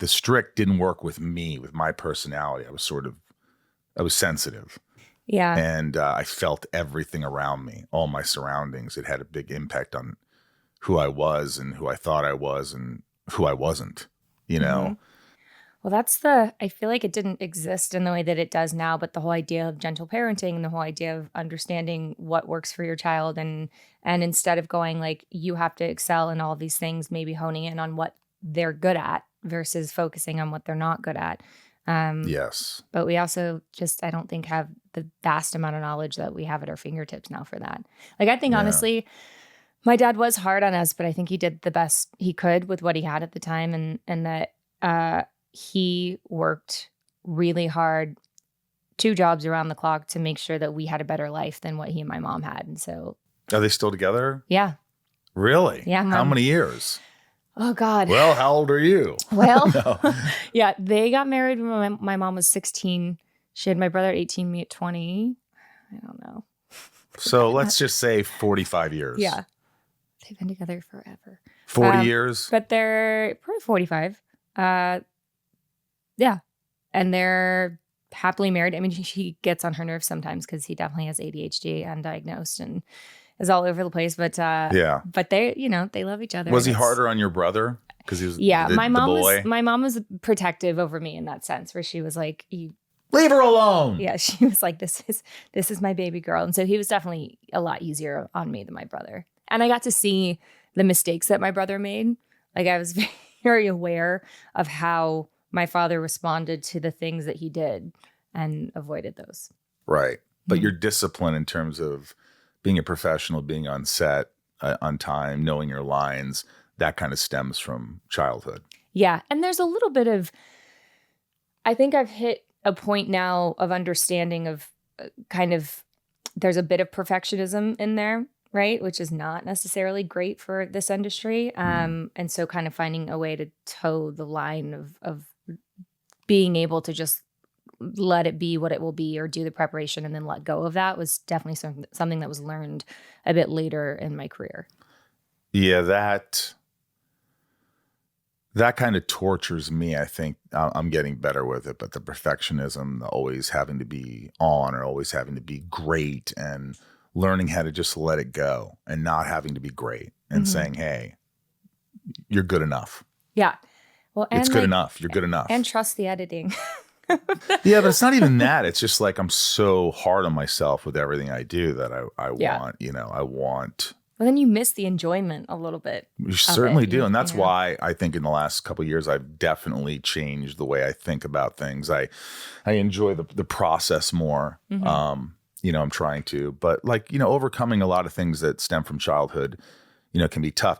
the strict didn't work with me, with my personality. I was sensitive. Yeah. And I felt everything around me, all my surroundings. It had a big impact on who I was and who I thought I was and who I wasn't, you know? Well, I feel like it didn't exist in the way that it does now, but the whole idea of gentle parenting and the whole idea of understanding what works for your child and instead of going like, you have to excel in all these things, maybe honing in on what they're good at versus focusing on what they're not good at. Yes. But we also just, I don't think, have the vast amount of knowledge that we have at our fingertips now for that. Like, I think honestly, my dad was hard on us, but I think he did the best he could with what he had at the time. And that he worked really hard, 2 jobs around the clock to make sure that we had a better life than what he and my mom had. And so. Are they still together? Yeah. Really? Yeah. How many years? Oh, God. Well, how old are you? Well, yeah, they got married when my mom was 16. She had my brother at 18, me at 20. I don't know. So let's just say 45 years. Yeah. They've been together forever. 40 years? But they're probably 45. Yeah. And they're happily married. I mean, she gets on her nerves sometimes because he definitely has ADHD undiagnosed and is all over the place. But but they, they love each other. Was he harder on your brother? Because he was my mom was protective over me in that sense, where she was like, leave her alone. Yeah, she was like, this is my baby girl. And so he was definitely a lot easier on me than my brother. And I got to see the mistakes that my brother made. Like, I was very aware of how my father responded to the things that he did and avoided those. Right. But your discipline in terms of being a professional, being on set on time, knowing your lines, that kind of stems from childhood. Yeah. And there's a little bit of, I think I've hit a point now of understanding of there's a bit of perfectionism in there, right? Which is not necessarily great for this industry. And so kind of finding a way to toe the line of being able to just let it be what it will be or do the preparation and then let go of that was definitely something that was learned a bit later in my career. Yeah, that kind of tortures me. I think I'm getting better with it, but the perfectionism, the always having to be on or always having to be great and learning how to just let it go and not having to be great and saying, hey, you're good enough. Yeah. Well, and it's good enough. You're good enough. And trust the editing. Yeah, but it's not even that. It's just like I'm so hard on myself with everything I do that I want, I want. Well, then you miss the enjoyment a little bit. You certainly do. And that's why I think in the last couple of years, I've definitely changed the way I think about things. I enjoy the process more. I'm trying to. But overcoming a lot of things that stem from childhood, can be tough.